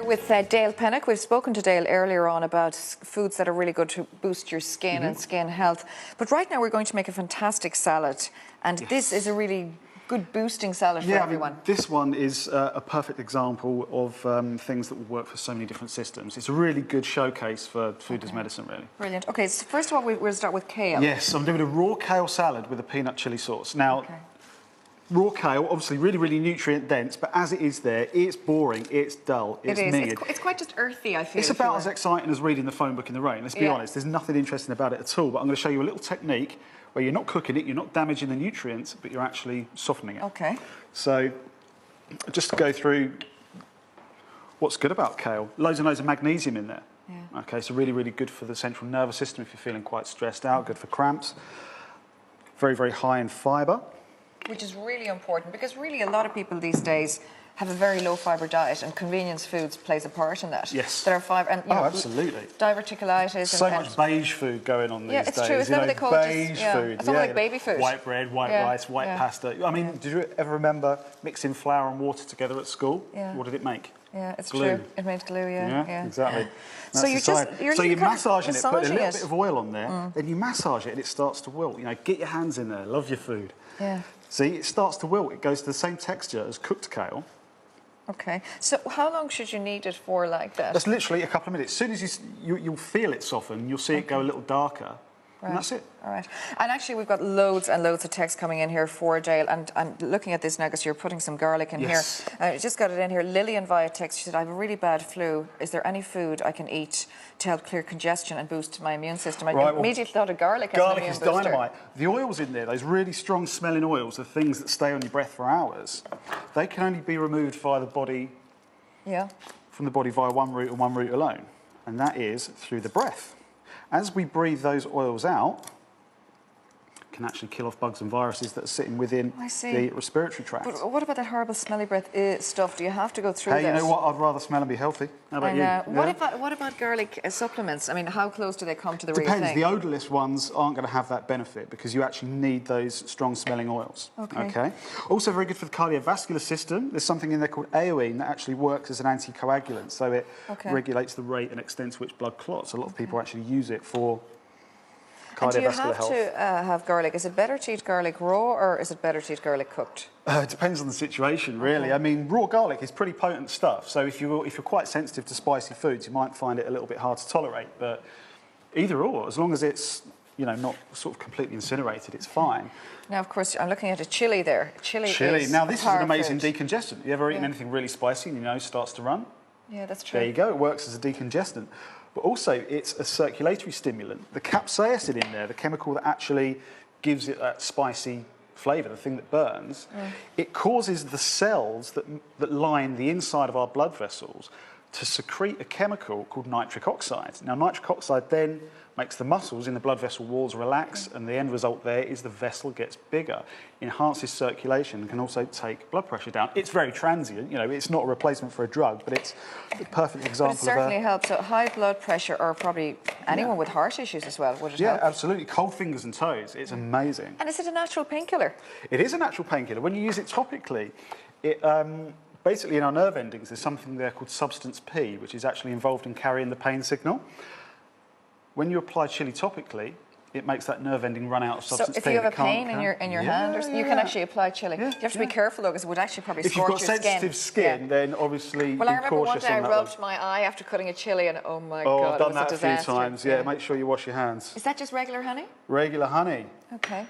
With Dale Pinnock. We've spoken to Dale earlier on about foods that are really good to boost your skin and skin health. But right now we're going to make a fantastic salad, and this is a really good boosting salad for everyone. I mean, this one is a perfect example of things that will work for so many different systems. It's a really good showcase for food as medicine, really. Brilliant. Okay, so first of all, we'll start with kale. Yes, I'm doing a raw kale salad with a peanut chilli sauce. Now, raw kale, obviously really, really nutrient dense, but as it is there, it's boring, it's dull, it's minged. It's quite just earthy, I feel. It's about as exciting as reading the phone book in the rain, let's be honest. There's nothing interesting about it at all, but I'm going to show you a little technique where you're not cooking it, you're not damaging the nutrients, but you're actually softening it. Okay. So, just to go through what's good about kale, loads and loads of magnesium in there. Yeah. Okay, so really, really good for the central nervous system if you're feeling quite stressed out, good for cramps. Very, very high in fibre. Which is really important, because really a lot of people these days have a very low fibre diet, and convenience foods plays a part in that. Yes. There are fibre, and absolutely. Diverticulitis. So much beige food going on these days. Yeah, it's true. Is that what they call it? Beige food. It's almost like baby food. White bread, white rice, white pasta. I mean, did you ever remember mixing flour and water together at school? Yeah. What did it make? Yeah, it's glue. True. It makes glue. Yeah. Exactly. So you're massaging it, put a little bit of oil on there, then you massage it, and it starts to wilt. You know, get your hands in there. Love your food. Yeah. See, it starts to wilt. It goes to the same texture as cooked kale. Okay. So how long should you need it for like that? That's literally a couple of minutes. As soon as you'll feel it soften, you'll see it go a little darker. Right. And that's it. All right. And actually, we've got loads and loads of text coming in here for Dale. And I'm looking at this now because you're putting some garlic in here. I just got it in here. Lillian via text, she said, I have a really bad flu. Is there any food I can eat to help clear congestion and boost my immune system? I immediately thought of garlic as an immune booster. Garlic is dynamite. The oils in there, those really strong smelling oils, the things that stay on your breath for hours, they can only be removed via the body. Yeah. From the body via one route and one route alone. And that is through the breath. As we breathe those oils out, can actually kill off bugs and viruses that are sitting within the respiratory tract. But what about that horrible smelly breath stuff? Do you have to go through that? Hey, you know what? I'd rather smell and be healthy. How about you? What about garlic supplements? I mean, how close do they come to the real thing? Depends. The odourless ones aren't going to have that benefit because you actually need those strong smelling oils. Okay. Also very good for the cardiovascular system. There's something in there called aoene that actually works as an anticoagulant. So it regulates the rate and extent to which blood clots. A lot of people actually use it for cardiovascular health. And do you have to have garlic? Is it better to eat garlic raw, or is it better to eat garlic cooked? It depends on the situation, really. I mean, raw garlic is pretty potent stuff. So if you're quite sensitive to spicy foods, you might find it a little bit hard to tolerate. But either or, as long as it's not sort of completely incinerated, it's fine. Now, of course, I'm looking at a chili there. Chili. Now, this is an amazing decongestant. You ever eaten anything really spicy and your nose starts to run? Yeah, that's true. There you go. It works as a decongestant. But also, it's a circulatory stimulant. The capsaicin in there, the chemical that actually gives it that spicy flavour, the thing that burns, it causes the cells that line the inside of our blood vessels to secrete a chemical called nitric oxide. Now, nitric oxide then makes the muscles in the blood vessel walls relax, and the end result there is the vessel gets bigger, enhances circulation, and can also take blood pressure down. It's very transient, it's not a replacement for a drug, but it's a perfect example. But it certainly helps. So high blood pressure, or probably anyone with heart issues as well, would it help? Yeah, absolutely. Cold fingers and toes. It's amazing. And is it a natural painkiller? It is a natural painkiller. When you use it topically, it basically in our nerve endings, there's something there called substance P, which is actually involved in carrying the pain signal. When you apply chili topically, it makes that nerve ending run out of substance P. So if you have a pain in your hand, you can actually apply chili. Yeah, you have to be careful though, because it would actually probably scorch your skin. If you've got sensitive skin, then obviously Well, I remember one cautious day I on that rubbed my eye after cutting a chili, and oh my God, I've done it was that a disaster. few times. Yeah, make sure you wash your hands. Is that just regular honey? Regular honey. Okay.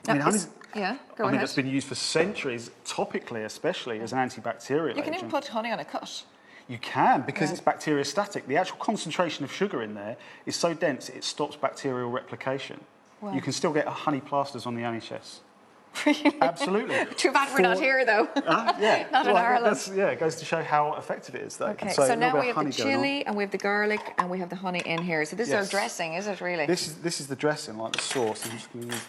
Now, I mean, honey's, go I mean, that's been used for centuries, topically especially, as an antibacterial agent. You can even put honey on a cut. You can, because it's bacteriostatic. The actual concentration of sugar in there is so dense it stops bacterial replication. Wow. You can still get honey plasters on the NHS. Really? Absolutely. Too bad we're not here, though. Yeah. Not in Ireland. It goes to show how effective it is, though. Okay, so now we have the chilli, and we have the garlic, and we have the honey in here. So this is our dressing, is it really? This is the dressing, like the sauce.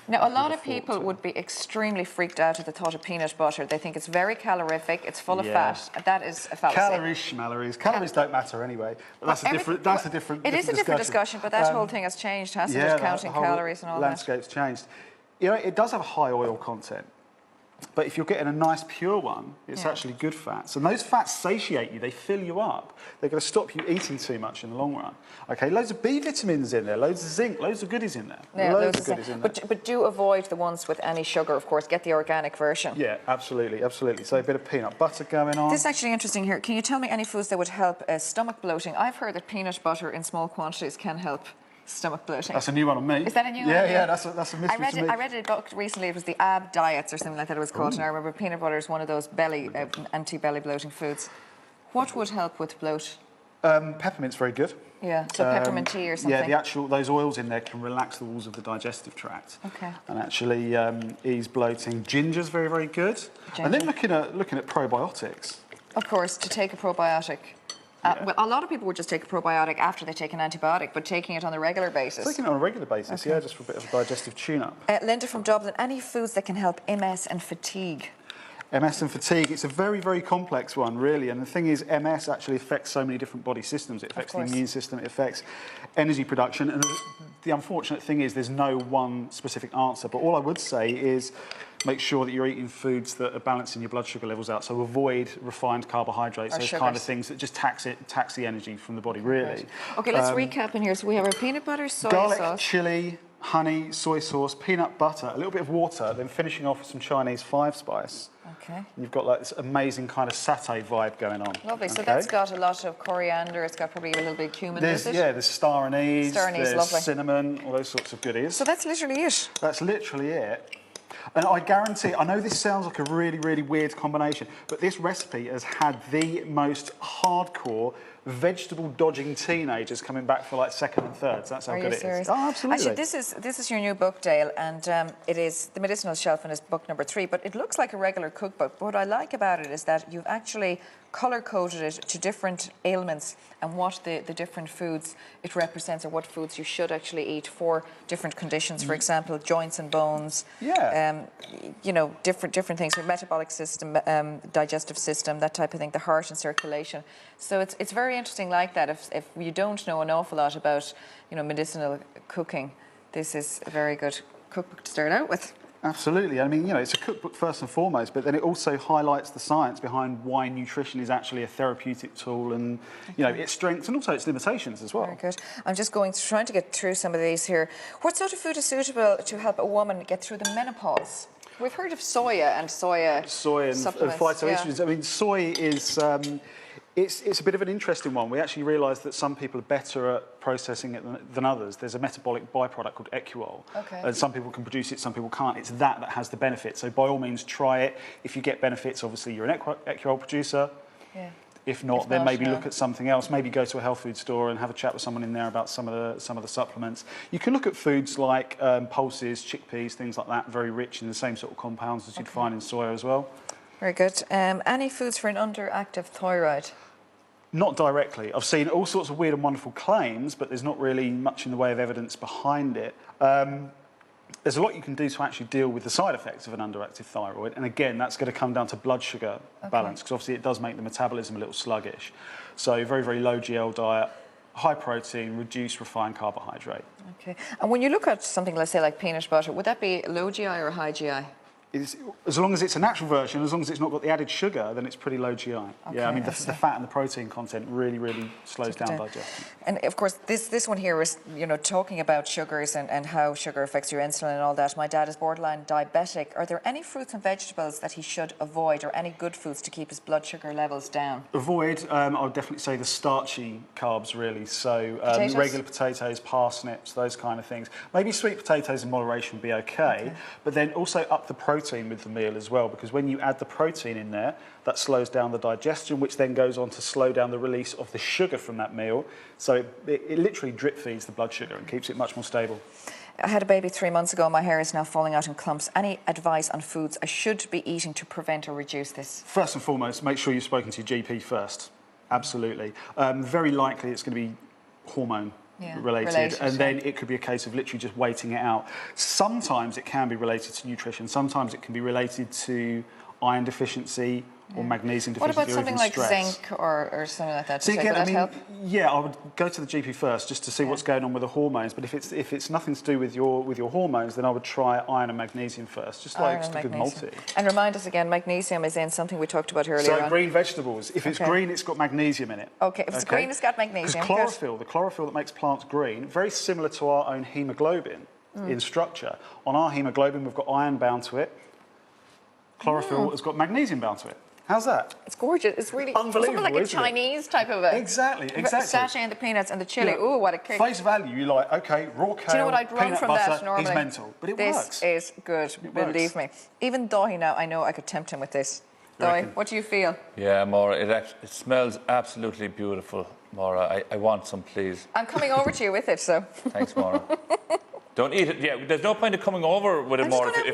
Now, a lot of people would be extremely freaked out at the thought of peanut butter. They think it's very calorific, it's full of fat. That is a fallacy. Calories don't matter anyway. But that's a different discussion. It is a different discussion, but that whole thing has changed, hasn't it? Counting calories and all that. The landscape's changed. It does have a high oil content. But if you're getting a nice pure one, it's actually good fats. And those fats satiate you, they fill you up. They're going to stop you eating too much in the long run. Okay, loads of B vitamins in there, loads of zinc, loads of goodies in there. Yeah, loads of goodies in there. But do avoid the ones with any sugar, of course. Get the organic version. Yeah, absolutely, absolutely. So a bit of peanut butter going on. This is actually interesting here. Can you tell me any foods that would help stomach bloating? I've heard that peanut butter in small quantities can help stomach bloating. That's a new one on me. Is that a new one? Yeah, that's a mystery to me. I read a book recently. It was the ab diets or something like that it was called. And I remember peanut butter is one of those anti-belly bloating foods. What would help with bloat? Peppermint's very good. Yeah, so peppermint tea or something. Yeah, those oils in there can relax the walls of the digestive tract. Okay. And actually ease bloating. Ginger's very, very good. Ginger. And then looking at probiotics. Of course, to take a probiotic. Well, a lot of people would just take a probiotic after they take an antibiotic, but taking it on a regular basis. Taking it on a regular basis, yeah, just for a bit of a digestive tune-up. Linda from Dublin, any foods that can help MS and fatigue? MS and fatigue, it's a very, very complex one, really. And the thing is, MS actually affects so many different body systems. It affects the immune system, it affects energy production. And the unfortunate thing is there's no one specific answer. But all I would say is make sure that you're eating foods that are balancing your blood sugar levels out. So avoid refined carbohydrates, those kind of things that just tax the energy from the body, really. Right. Okay, let's recap in here. So we have our peanut butter, soy garlic, sauce. chili, honey, soy sauce, peanut butter, a little bit of water, then finishing off with some Chinese 5-spice. Okay. You've got like this amazing kind of satay vibe going on. Lovely. So that's got a lot of coriander. It's got probably a little bit of cumin. There's star anise, there's lovely. cinnamon, all those sorts of goodies. So that's literally it. That's literally it. And I guarantee, I know this sounds like a really, really weird combination, but this recipe has had the most hardcore vegetable-dodging teenagers coming back for like second and thirds. That's how good it is. Oh, absolutely. Actually, this is your new book, Dale, and it is The Medicinal Chef and it's book number 3, but it looks like a regular cookbook. But what I like about it is that you've actually colour-coded it to different ailments and what the different foods it represents, or what foods you should actually eat for different conditions. For example, joints and bones. Yeah. You know, different things. Your metabolic system, digestive system, that type of thing. The heart and circulation. So it's very interesting like that. If you don't know an awful lot about, medicinal cooking, this is a very good cookbook to start out with. Absolutely. I mean, it's a cookbook first and foremost, but then it also highlights the science behind why nutrition is actually a therapeutic tool and, its strengths and also its limitations as well. Very good. I'm just trying to get through some of these here. What sort of food is suitable to help a woman get through the menopause? We've heard of soy and phytoestrogens. Yeah. I mean, soy is... It's a bit of an interesting one. We actually realised that some people are better at processing it than others. There's a metabolic byproduct called equol. Okay. And some people can produce it, some people can't. It's that has the benefit. So by all means, try it. If you get benefits, obviously you're an equol producer. Yeah. If not, then maybe look at something else. Maybe go to a health food store and have a chat with someone in there about some of the supplements. You can look at foods like pulses, chickpeas, things like that, very rich in the same sort of compounds as you'd find in soy as well. Very good. Any foods for an underactive thyroid? Not directly. I've seen all sorts of weird and wonderful claims, but there's not really much in the way of evidence behind it. There's a lot you can do to actually deal with the side effects of an underactive thyroid. And again, that's going to come down to blood sugar balance, because obviously it does make the metabolism a little sluggish. So very, very low GL diet, high protein, reduced refined carbohydrate. Okay. And when you look at something, let's say like peanut butter, would that be low GI or high GI? As long as it's a natural version, as long as it's not got the added sugar, then it's pretty low GI. Okay, yeah, I mean, the fat and the protein content really, really slows down digestion. And of course, this one here is, talking about sugars and how sugar affects your insulin and all that. My dad is borderline diabetic. Are there any fruits and vegetables that he should avoid, or any good foods to keep his blood sugar levels down? Avoid, I would definitely say the starchy carbs, really. So regular potatoes, parsnips, those kind of things. Maybe sweet potatoes in moderation would be okay. But then also up the protein with the meal as well, because when you add the protein in there, that slows down the digestion, which then goes on to slow down the release of the sugar from that meal. So it literally drip feeds the blood sugar and keeps it much more stable. I had a baby 3 months ago. My hair is now falling out in clumps. Any advice on foods I should be eating to prevent or reduce this? First and foremost, make sure you've spoken to your GP first. Absolutely. Very likely it's going to be hormone related, and then it could be a case of literally just waiting it out. Sometimes it can be related to nutrition, sometimes it can be related to iron deficiency or magnesium What deficiency about or even something like stress. zinc or something like that? So Would again, that help? yeah, I would go to the GP first just to see what's going on with the hormones. But if it's nothing to do with your hormones, then I would try iron and magnesium first, just like Iron and a good magnesium. multi. And remind us again, magnesium is in something we talked about earlier So on. green vegetables. If it's green, it's got magnesium in it. Okay, if it's green, it's got magnesium. Because chlorophyll, the chlorophyll that makes plants green, very similar to our own hemoglobin in structure. On our hemoglobin, we've got iron bound to it. Chlorophyll has got magnesium bound to it. How's that? It's gorgeous. It's really Unbelievable, something like a isn't it? Chinese type of a Exactly. sachet and the peanuts and the chili. Yeah. Ooh, what a kick! Face value, you're like, okay, raw kale, Do you know what I'd run peanut from butter, that normally? he's mental. But it works. This is good, believe me. Even Dahi now, I know I could tempt him with this. Dahi, what do you feel? Yeah, Maura, it smells absolutely beautiful, Maura. I want some, please. I'm coming over to you with it, so. Thanks, Maura. Don't eat it. Yeah, there's no point of coming over with it, I'm just Maura. gonna